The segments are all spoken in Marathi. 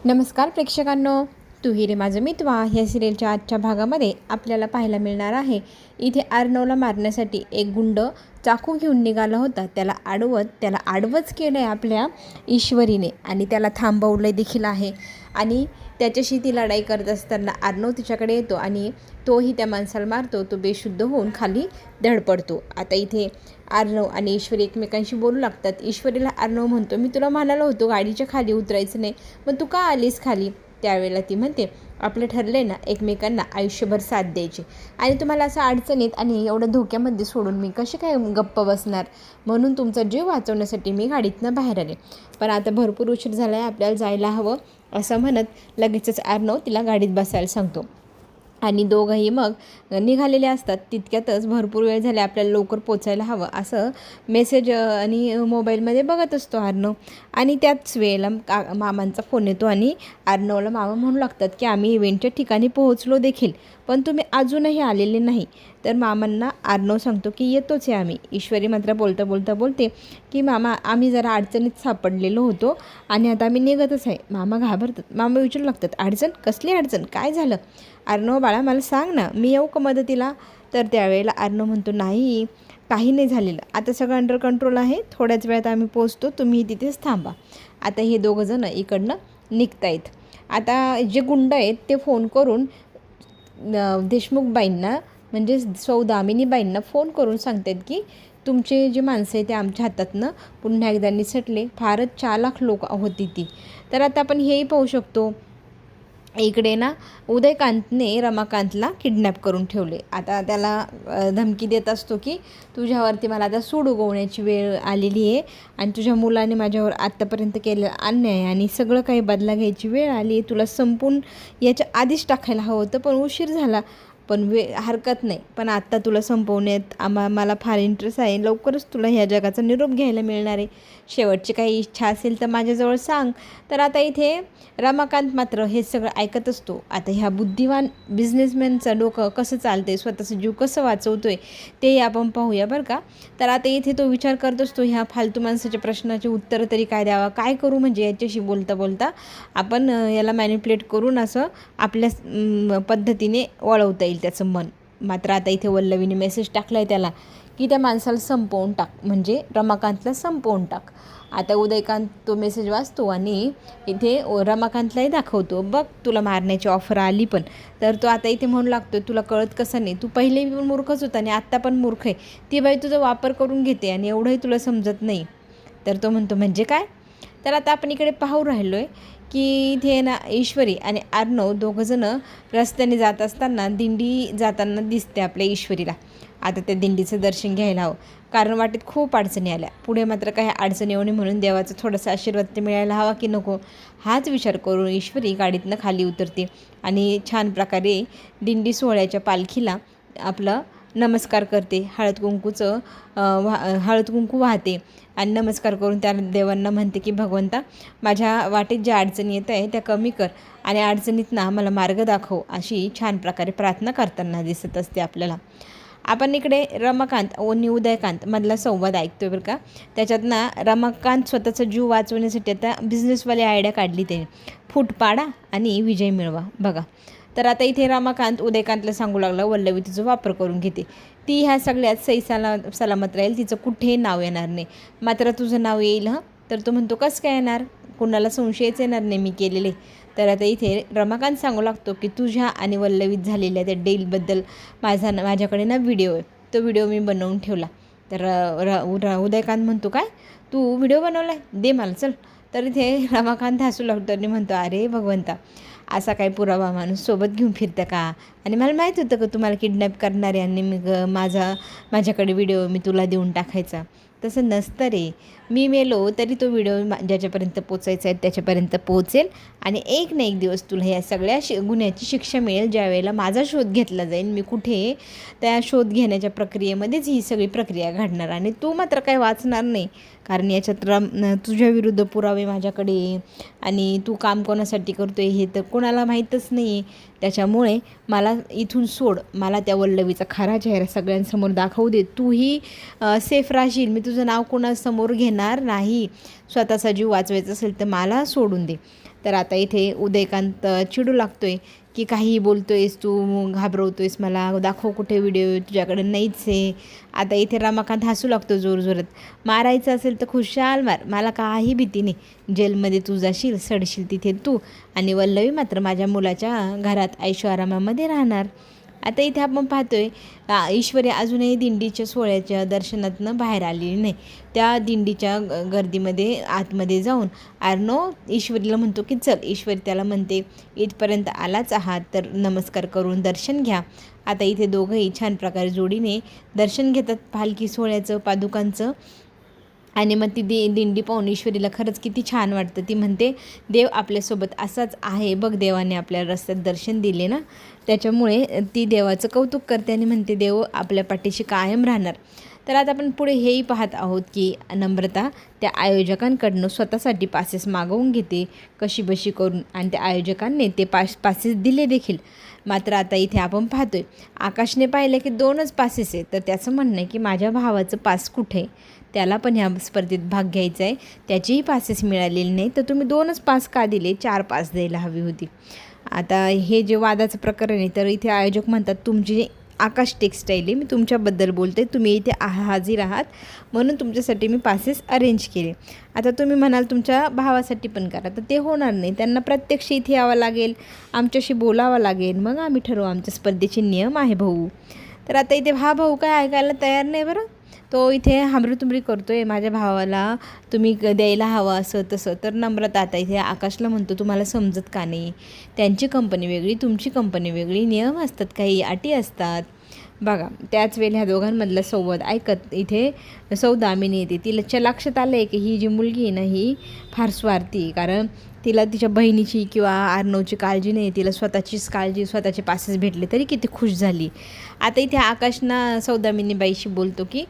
नमस्कार प्रेक्षकांनो, तू ही रे माझं मितवा ह्या सिरियलच्या आजच्या भागामध्ये आपल्याला पाहायला मिळणार आहे. इथे अर्णवला मारण्यासाठी एक गुंड चाकू घेऊन निघाला होता. त्याला आडवंच केलं आहे आपल्या ईश्वरीने आणि त्याला थांबवलं देखील आहे. आणि त्याच्याशी ती लढाई करत असताना अर्णव तिच्याकडे येतो आणि तोही त्या माणसाला मारतो. तो बेशुद्ध होऊन खाली धडपडतो. आता इथे अर्णव आणि ईश्वरी एकमेकांशी बोलू लागतात. ईश्वरीला अर्णव म्हणतो, मी तुला म्हणालो होतो गाडीच्या खाली उतरायचं नाही, मग तू का आलीस खाली? त्यावेळेला ती म्हणते, आपलं ठरलं आहे ना एकमेकांना आयुष्यभर साथ द्यायची, आणि तुम्हाला असं अडचणीत आणि एवढं धोक्यामध्ये सोडून मी कशी काय गप्प बसणार, म्हणून तुमचा जीव वाचवण्यासाठी मी गाडीतनं बाहेर आले. पण आता भरपूर उशीर झाला आहे, आपल्याला जायला हवं असं म्हणत लगेचच अर्णव तिला गाडीत बसायला सांगतो. आणि दोघंही मग निघालेले असतात. तितक्यातच भरपूर वेळ झाले, आपल्याला लवकर पोचायला हवं असं मेसेज आणि मोबाईलमध्ये बघत असतो अर्णव. आणि त्याच वेळेला मामांचा फोन येतो आणि अर्णवला मामा म्हणू लागतात की आम्ही इव्हेंटच्या ठिकाणी पोहोचलो देखील, पण तुम्ही अजूनही आलेले नाही. तर मामांना अर्णव सांगतो की येतोच आहे आम्ही. ईश्वरी मात्र बोलते की मामा आम्ही जरा अडचणीत सापडलेलो होतो आणि आता आम्ही निघतच आहे. मामा घाबरतात. मामा विचारू लागतात, अडचण? कसली अडचण? काय झालं? अर्णव बाळा मला सांग ना, मी येऊ का मदतीला? तर त्यावेळेला अर्णव म्हणतो, नाही काही नाही झालेलं, आता सगळं अंडर कंट्रोल आहे, थोड्याच वेळात आम्ही पोचतो, तुम्ही तिथेच थांबा. आता हे दोघंजणं इकडनं निघतायत. आता जे गुंड आहेत ते फोन करून देशमुखबाईंना म्हणजे सौ दामिनीबाईंना फोन करून सांगतात की तुमचे जे माणसं आहे ते आमच्या हातातनं पुन्हा एकदा निसटले. फारच चालाख लोक होती ती. तर आता आपण हेही पाहू शकतो, इकडे ना उदयकांतने रमाकांतला किडनॅप करून ठेवले. आता त्याला धमकी देत असतो की तुझ्यावरती मला आता सूड उगवण्याची वेळ आलेली आहे आणि तुझ्या मुलाने माझ्यावर आत्तापर्यंत केलेला अन्याय आणि सगळं काही बदला घ्यायची वेळ आली आहे. तुला संपून याच्या आधीच टाकायला हवं होतं, पण उशीर झाला. पण हरकत नाही, पण आत्ता तुला संपवण्यात मला फार इंटरेस्ट आहे. लवकरच तुला ह्या जगाचा निरोप घ्यायला मिळणार आहे. शेवटची काही इच्छा असेल तर माझ्याजवळ सांग. तर आता इथे रमाकांत मात्र हे सगळं ऐकत असतो. आता ह्या बुद्धिवान बिझनेसमॅनचं डोकं कसं चालतं आहे, स्वतःचा जीव कसं वाचवतो आहे ते आपण पाहूया बरं का. तर आता इथे तो विचार करत असतो, ह्या फालतू माणसाच्या प्रश्नाचे उत्तर तरी काय द्यावा, काय करू, म्हणजे याच्याशी बोलता आपण याला मॅनिप्युलेट करून असं आपल्या पद्धतीने वळवता येईल त्याचं मन. मात्र आता इथे वल्लवीने मेसेज टाकला आहे त्याला की त्या माणसाला संपवून टाक, म्हणजे रमाकांतला संपवून टाक. आता उदयकांत तो मेसेज वाचतो आणि इथे रमाकांतलाही दाखवतो, बघ तुला मारण्याची ऑफर आली पण. तर तो आता इथे म्हणू लागतो, तुला कळत कसं नाही, तू पहिले पण मूर्खच होता आणि आत्ता पण मूर्ख आहे. ती बाई तुझा वापर करून घेते आणि एवढंही तुला समजत नाही. तर तो म्हणतो, म्हणजे काय? तर आता आपण इकडे पाहू राहिलो आहे की इथे ना ईश्वरी आणि अर्णव दोघंजणं रस्त्याने जात असताना दिंडी जाताना दिसते आपल्या ईश्वरीला. आता त्या दिंडीचं दर्शन घ्यायला हवं, कारण वाटेत खूप अडचणी आल्या. पुढे मात्र काही अडचणी येऊ नये म्हणून देवाचा थोडासा आशीर्वाद ते मिळायला हवा की नको, हाच विचार करून ईश्वरी गाडीतनं खाली उतरते आणि छान प्रकारे दिंडी सोहळ्याच्या पालखीला आपलं नमस्कार करते. हळद कुंकू वाहते आणि नमस्कार करून त्या देवांना म्हणते की भगवंता, माझ्या वाटेत ज्या अडचणी येत आहे त्या कमी कर आणि अडचणीतनं मला मार्ग दाखव, अशी छान प्रकारे प्रार्थना करताना दिसत असते आपल्याला. आपण इकडे रमाकांत आणि उदयकांत मधला संवाद ऐकतोय बरं का. त्याच्यात ना रमाकांत स्वतःचा जीव वाचवण्यासाठी आता बिझनेसवाली आयडिया काढली, त्याने फूट पाडा आणि विजय मिळवा बघा. तर आता इथे रमाकांत उदयकांतला सांगू लागला, वल्लवी तिचा वापर करून घेते, ती ह्या सगळ्यात सही सलामत राहील, तिचं कुठेही नाव येणार नाही, मात्र तुझं नाव येईल. तर तो म्हणतो, कसं काय येणार, कुणाला संशयच येणार नाही मी केलेले. तर आता इथे रमाकांत सांगू लागतो की तुझ्या आणि वल्लवीत झालेल्या त्या डीलबद्दल माझ्याकडे ना व्हिडिओ आहे, तो व्हिडिओ मी बनवून ठेवला. तर उदयकांत म्हणतो, काय तू व्हिडिओ बनवला आहे, दे मला चल. तर इथे रमाकांत हसू लागतो आणि म्हणतो, अरे भगवंता, असा काही पुरावा माणूस सोबत घेऊन फिरतं का? आणि मला माहीत होतं का तुम्हाला किडनॅप करणारे आणि माझ्याकडे व्हिडिओ मी तुला देऊन टाकायचा. तसं नसतं रे, मी मेलो तरी तो व्हिडिओ ज्याच्यापर्यंत पोचायचा आहे त्याच्यापर्यंत पोहोचेल आणि एक ना एक दिवस तुला या सगळ्या गुन्ह्याची शिक्षा मिळेल. ज्या वेळेला माझा शोध घेतला जाईल, मी कुठे त्या शोध घेण्याच्या प्रक्रियेमध्येच ही सगळी प्रक्रिया घडणार आणि तू मात्र काय वाचणार नाही, कारण याच्यात तुझ्या विरुद्ध पुरावे माझ्याकडे आणि तू काम कोणासाठी करतो आहे हे तर कोणाला माहीतच नाही. त्याच्यामुळे मला इथून सोड, मला त्या वल्लवीचा खरा चेहरा सगळ्यांसमोर दाखवू दे, तूही सेफ राहशील, मी तुझं नाव कोणासमोर घेणार नाही. स्वतःचा जीव वाचवायचा असेल तर मला सोडून दे. तर आता इथे उदयकांत चिडू लागतोय की काहीही बोलतोयस तू, घाबरवतोयस मला, दाखव कुठे व्हिडिओ, तुझ्याकडे नाहीच आहे. आता इथे रमाकांत हसू लागतो जोरजोरात. मारायचं असेल तर खुशाल मार, मला काही भीती नाही. जेलमध्ये तू जाशील, सडशील तिथे तू, आणि वल्लवी मात्र माझ्या मुलाच्या घरात ऐशोआरामामध्ये राहणार. आता इथे आपण पाहतोय ईश्वरी अजूनही दिंडीच्या सोहळ्याच्या दर्शनातनं बाहेर आलेली नाही. त्या दिंडीच्या गर्दीमध्ये आतमध्ये जाऊन आर्नो ईश्वरीला म्हणतो की चल. ईश्वरी त्याला म्हणते इथपर्यंत आलाच आहात तर नमस्कार करून दर्शन घ्या. आता इथे दोघंही छान प्रकारे जोडीने दर्शन घेतात पालखी सोहळ्याचं, पादुकांचं. आणि मग ती दिंडी पाहून ईश्वरीला खरंच किती छान वाटतं. ती म्हणते देव आपल्यासोबत असाच आहे बघ, देवाने आपल्या रस्त्यात दर्शन दिले ना, त्याच्यामुळे ती देवाचं कौतुक करते आणि म्हणते देव आपल्या पाठीशी कायम राहणार. तर आता आपण पुढे हेही पाहत आहोत की नम्रता त्या आयोजकांकडनं स्वतःसाठी पासेस मागवून घेते कशी बशी करून, आणि त्या आयोजकांनी ते पासेस दिले देखील. मात्र आता इथे आपण पाहतोय आकाशने पाहिलं की 2च पासेस आहेत. तर त्याचं म्हणणं आहे की माझ्या भावाचं पास कुठे, त्याला पण ह्या स्पर्धेत भाग घ्यायचा आहे, त्याचीही पासेस मिळालेली नाही, तर तुम्ही 2च पास का दिले, 4 पास द्यायला हवी होती. आता हे जे वादाचं प्रकरण आहे, तर इथे आयोजक म्हणतात तुमची आकाश टेक्स्टाईल आहे, मी तुमच्याबद्दल बोलते, तुम्ही इथे हाजीर आहात म्हणून तुमच्यासाठी मी पासेस अरेंज केले. आता तुम्ही म्हणाल तुमच्या भावासाठी पण करा, तर ते होणार नाही. त्यांना प्रत्यक्ष इथे यावं लागेल, आमच्याशी बोलावं लागेल, मग आम्ही ठरवू, आमच्या स्पर्धेचे नियम आहे भाऊ. तर आता इथे हा भाऊ काय ऐकायला तयार नाही बरं. तो इथे हमरीतुमरी करतो आहे, माझ्या भावाला तुम्ही द्यायला हवं असं तसं. तर नम्रता आता इथे आकाशला म्हणतो तुम्हाला समजत का नाही, त्यांची कंपनी वेगळी, तुमची कंपनी वेगळी, नियम असतात, काही अटी असतात बघा. त्याच वेळी ह्या दोघांमधला संवाद ऐकत इथे सौदामिनी येते. तिला लक्षात आलं आहे की ही जी मुलगी आहे ना ही फार स्वार्थी, कारण तिला तिच्या बहिणीची किंवा आर्नवची काळजी नाही, तिला स्वतःचीच काळजी, स्वतःचे पासेस भेटले तरी किती खुश झाली. आता इथे आकाशना सौदामिनी बाईशी बोलतो की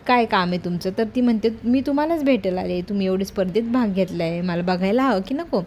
काय काम आहे तुमचं. तर ती म्हणते मी तुम्हालाच भेटायला आले, तुम्ही एवढी स्पर्धेत भाग घेतला आहे, मला बघायला हवं की नको.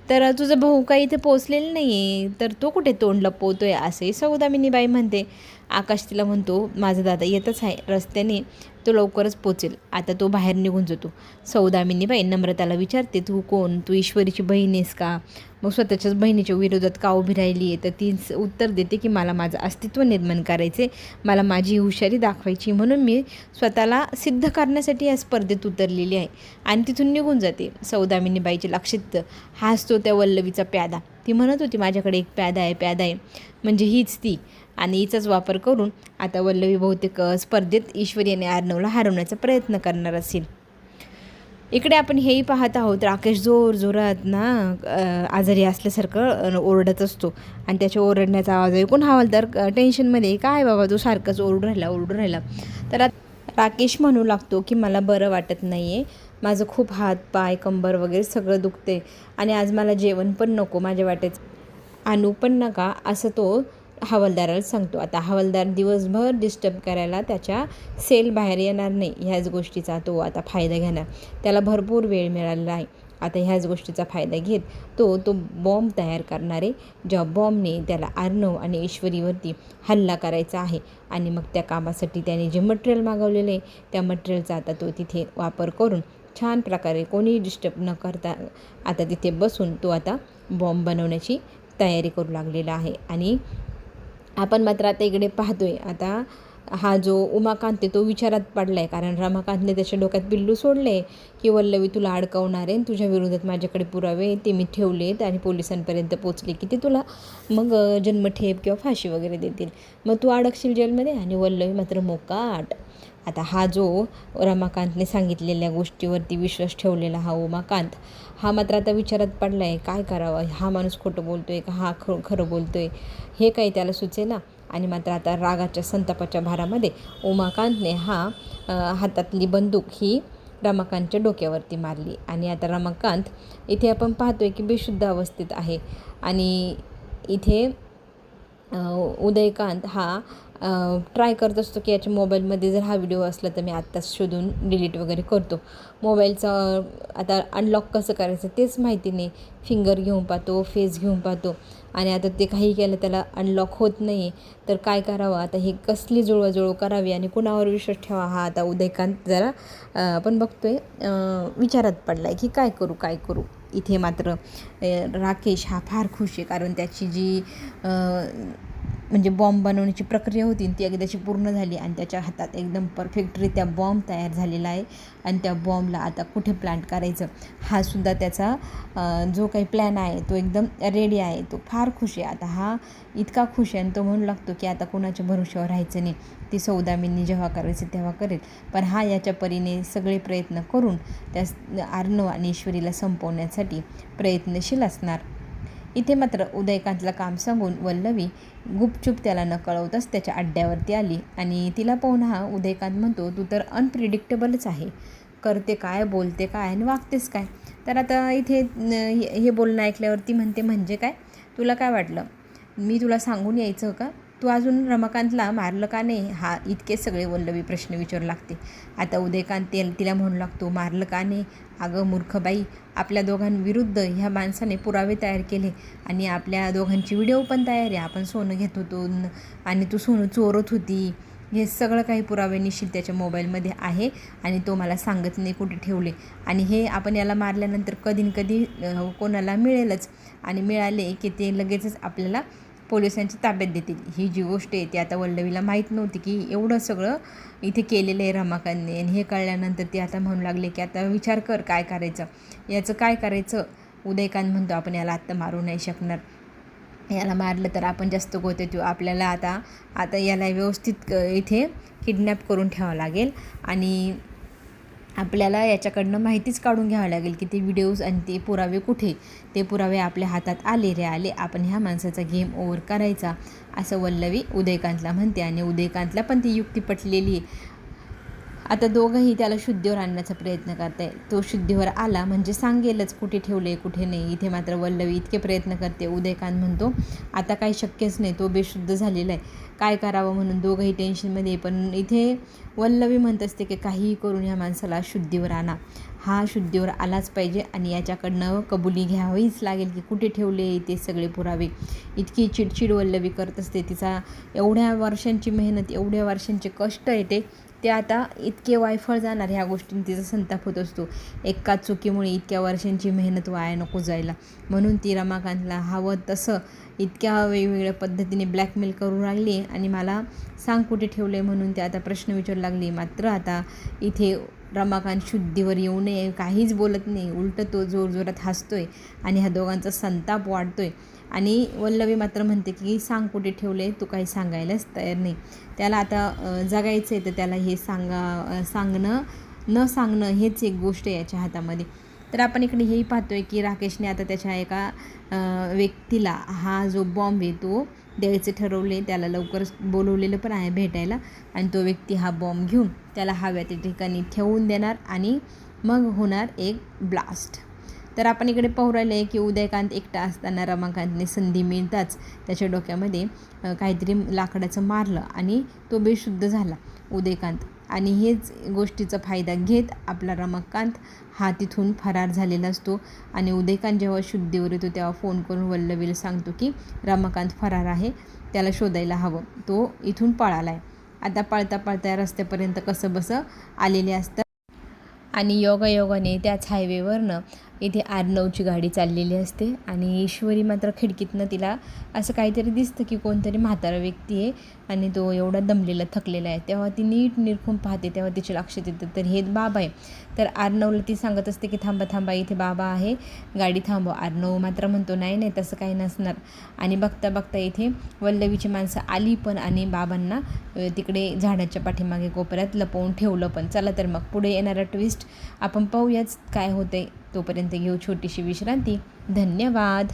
तर तुझा भाऊ काही इथे पोचलेला नाही आहे, तर तो कुठे तोंड लपवतो आहे असे सौदामिनी बाई म्हणते. आकाश तिला म्हणतो माझा दादा येतच आहे रस्त्याने, तो लवकरच पोचेल. आता तो बाहेर निघून जातो. सौदामिनी बाई नम्रताला विचारते तू कोण, तू ईश्वरीची बहीण आहेस का, मग स्वतःच्याच बहिणीच्या विरोधात का उभी राहिली आहे. तर ती उत्तर देते की मला माझं अस्तित्व निर्माण करायचे, मला माझी हुशारी दाखवायची, म्हणून मी स्वतःला सिद्ध करण्यासाठी या स्पर्धेत उतरलेली आहे, आणि तिथून निघून जाते. सौदामिनी बाईचे लक्षात हाच तो त्या वल्लवीचा प्यादा. ती म्हणत होती माझ्याकडे एक प्यादा आहे म्हणजे हीच ती, आणि हिचाच वापर करून आता वल्लवी बहुतेक स्पर्धेत ईश्वरी आणि आर्नवला हरवण्याचा प्रयत्न करणार असेल. इकडे आपण हेही पाहत आहोत राकेश जोरात ना आजारी असल्यासारखं ओरडत असतो, आणि त्याच्या ओरडण्याचा आवाज ऐकून हवालदार टेन्शनमध्ये काय बाबा तू सारखंच ओरडून राहिला. तर राकेश म्हणू लागतो की मला बरं वाटत नाही आहे, माझं खूप हात पाय कंबर वगैरे सगळं दुखते, आणि आज मला जेवण पण नको, माझ्या वाटेचं आणू पण नका, असं तो हवालदाराला सांगतो. आता हवालदार दिवसभर डिस्टर्ब करायला त्याच्या सेल बाहेर येणार नाही, ह्याच गोष्टीचा तो आता फायदा घेणार. त्याला भरपूर वेळ मिळालेला आहे. आता ह्याच गोष्टीचा फायदा घेत तो बॉम्ब तयार करणार आहे, ज्या बॉम्बने त्याला आर्नव आणि ईश्वरीवरती हल्ला करायचा आहे. आणि मग त्या कामासाठी त्याने जे मटेरियल मागवलेलं आहे त्या मटेरियलचा आता तो तिथे वापर करून छान प्रकारे कोणीही डिस्टर्ब न करता आता तिथे बसून तो आता बॉम्ब बनवण्याची तयारी करू लागलेला आहे. आणि आपण मात्र आता इकडे पाहतोय आता हा जो उमाकांत आहे तो विचारात पडला आहे, कारण रमाकांतने त्याच्या डोक्यात पिल्लू सोडले की वल्लवी तुला अडकवणार आहे, तुझ्या विरोधात माझ्याकडे पुरावे ते मी ठेवलेत आणि पोलिसांपर्यंत पोचले की ते तुला मग जन्मठेप किंवा फाशी वगैरे देतील, मग तू अडकशील जेलमध्ये. आणि वल्लवी मात्र मोकाट. आता हा जो रमाकांतने सांगितलेल्या गोष्टीवरती विश्वास ठेवलेला हा उमाकांत हा मात्र आता विचारात पडला आहे, काय करावं, हा माणूस खोटं बोलतो आहे का हा खरं बोलतो आहे, हे काही त्याला सुचेना. आणि मात्र आता रागाच्या संतापाच्या भारामध्ये उमाकांतने हातातली बंदूक ही रमाकांतच्या डोक्यावरती मारली. आणि आता रमाकांत इथे आपण पाहतोय की बेशुद्ध अवस्थेत आहे. आणि इथे उदयकांत हा ट्राय करत असतो की याच्या मोबाईलमध्ये जर हा व्हिडिओ असला तर मी आत्ताच शोधून डिलीट वगैरे करतो. मोबाईलचं आता अनलॉक कसं करायचं तेच माहिती नाही. फिंगर घेऊन पाहतो, फेस घेऊन पाहतो, आणि आता ते काही केलं त्याला अनलॉक होत नाही. तर काय करावं आता, हे कसली जुळवाजुळव करावी आणि कुणावर विश्वास ठेवा, हा आता उदयकांत जरा आपण बघतोय विचारात पडला आहे की काय करू. इथे मात्र राकेश हा फार खुश आहे, कारण त्याची जी म्हणजे बॉम्ब बनवण्याची प्रक्रिया होती ती एकदाची पूर्ण झाली आणि त्याच्या हातात एकदम परफेक्टरित्या बॉम्ब तयार झालेला आहे. आणि त्या बॉम्बला आता कुठे प्लांट करायचं हा सुद्धा त्याचा जो काही प्लॅन आहे तो एकदम रेडी आहे. तो फार खुश आहे. आता हा इतका खुश आहे आणि तो म्हणू लागतो की आता कोणाच्या भरोश्यावर राहायचं नाही, ती सौदामिनी जेव्हा करायचं तेव्हा करेल. पण हा याच्या परीने सगळे प्रयत्न करून त्या अर्णव आणि ईश्वरीला संपवण्यासाठी प्रयत्नशील असणार. इथे मात्र उदयकांतला काम सांगून वल्लवी गुपचूप त्याला न कळवताच त्याच्या अड्ड्यावरती आली आणि तिला पाहून हा उदयकांत म्हणतो, तू तर अनप्रिडिक्टेबलच आहे, करते काय, बोलते काय आणि वागतेस काय. तर आता इथे हे बोलणं ऐकल्यावरती म्हणते, म्हणजे काय, तुला काय वाटलं मी तुला सांगून यायचं का, तू अजून रमाकांतला मारलं का नाही, हा इतके सगळे वल्लवी प्रश्न विचारू लागते. आता उदयकांत तिला म्हणू लागतो, मारलं का नाही, अगं मूर्खबाई, आपल्या दोघांविरुद्ध ह्या माणसाने पुरावे तयार केले आणि आपल्या दोघांची व्हिडिओ पण तयार आहे, आपण सोनं घेत होतो आणि तू सोनं चोरत होती, हे सगळं काही पुरावे निश्चित त्याच्या मोबाईलमध्ये आहे आणि तो मला सांगत नाही कुठे ठेवले. आणि हे आपण याला मारल्यानंतर कधी कधी कोणाला मिळेलच आणि मिळाले की ते लगेचच आपल्याला पोलिसांच्या ताब्यात देतील. ही जी गोष्ट आहे ती आता वल्लवीला माहीत नव्हती की एवढं सगळं इथे केलेलं आहे रमाकांतने. आणि हे कळल्यानंतर ती आता म्हणू लागले की आता विचार कर काय करायचं, याचं काय करायचं. उदयकांत म्हणतो, आपण याला आत्ता मारू नाही शकणार, याला मारलं तर आपण जास्त गोते येऊ, आपल्याला आता याला व्यवस्थित इथे किडनॅप करून ठेवावं लागेल आणि आपल्याला याच्याकडनं माहितीच काढून घ्यावं लागेल की ते व्हिडिओज आणि ते पुरावे कुठे. ते पुरावे आपल्या हातात आले, आपण ह्या माणसाचा गेम ओव्हर करायचा, असं वल्लवी उदयकांतला म्हणते. आणि उदयकांतला पण ती युक्ती पटलेली आहे. आता दोघंही त्याला शुद्धीवर आणण्याचा प्रयत्न करत आहे. तो शुद्धीवर आला म्हणजे सांगेलच कुठे ठेवले कुठे नाही. इथे मात्र वल्लवी इतके प्रयत्न करते. उदयकांत म्हणतो, आता काही शक्यच नाही, तो बेशुद्ध झालेला आहे, काय करावं म्हणून दोघंही टेन्शनमध्ये. पण इथे वल्लवी म्हणत असते की काहीही करून ह्या माणसाला शुद्धीवर आणा, हा शुद्धीवर आलाच पाहिजे आणि याच्याकडनं कबुली घ्यावीच लागेल की कुठे ठेवले ते सगळे पुरावे. इतकी चिडचिड वल्लवी करत असते. तिचा एवढ्या वर्षांची मेहनत, एवढ्या वर्षांचे कष्ट आहे ते आता इतके वायफळ जाणार, ह्या गोष्टींनी तिचा संताप होत असतो. एका चुकीमुळे इतक्या वर्षांची मेहनत वाया नको जायला, म्हणून ती रमाकांतला हवं तसं इतक्या वेगवेगळ्या पद्धतीने ब्लॅकमेल करू लागली आणि मला सांग कुठे ठेवले म्हणून ते आता प्रश्न विचारू लागली. मात्र आता इथे रमाकांत शुद्धीवर येऊ नये काहीच बोलत नाही, उलटं तो जोरजोरात हसतोय आणि ह्या दोघांचा संताप वाढतोय. आणि वल्लवी मात्र म्हणते की सांग कुठे ठेवले, तू काही सांगायलाच तयार नाही. त्याला आता जगायचं आहे तर त्याला हे न सांगणं हेच एक गोष्ट आहे याच्या हातामध्ये. तर आपण इकडे हेही पाहतोय की राकेशने आता त्याच्या एका व्यक्तीला हा जो बॉम्ब आहे तो द्यायचे ठरवले, त्याला लवकरच बोलवलेलं पण आहे भेटायला. आणि तो व्यक्ती हा बॉम्ब घेऊन त्याला हव्या त्या ठिकाणी ठेवून देणार आणि मग होणार एक ब्लास्ट. तर आपण इकडे पाहू राहिले आहे की उदयकांत एकटा असताना रमाकांतने संधी मिळताच त्याच्या डोक्यामध्ये काहीतरी लाकडाचं मारलं आणि तो बेशुद्ध झाला उदयकांत. आणि हेच गोष्टीचा फायदा घेत आपला रमाकांत हा तिथून फरार झालेला असतो. आणि उदयकांत जेव्हा शुद्धीवर येतो तेव्हा फोन करून वल्लवीला सांगतो की रमाकांत फरार आहे, त्याला शोधायला हवं, तो इथून पळाला आहे. आता पळता रस्त्यापर्यंत कसं बसं आलेले असतात आणि योगायोगाने त्याच हायवेवरनं इथे अर्णवची गाडी चाललेली असते. आणि ईश्वरी मात्र खिडकीतनं तिला असं काहीतरी दिसतं की कोणतरी म्हातारा व्यक्ती आहे आणि तो एवढा दमलेला थकलेला आहे. तेव्हा ती नीट निरखून पाहते, तेव्हा तिचे लक्षात येतं तर हे बाबा आहे. तर अर्णवला ती सांगत असते की थांबा इथे बाबा आहे, गाडी थांबव. अर्णव मात्र म्हणतो नाही तसं काही नसणार. आणि बघता इथे वल्लवीची माणसं आली पण आणि बाबांना तिकडे झाडाच्या पाठीमागे कोपऱ्यात लपवून ठेवलं पण. चला तर मग पुढे येणारा ट्विस्ट आपण पाहूयाच काय होते. तोपर्यंत घेऊ छोटीशी विश्रांती. धन्यवाद.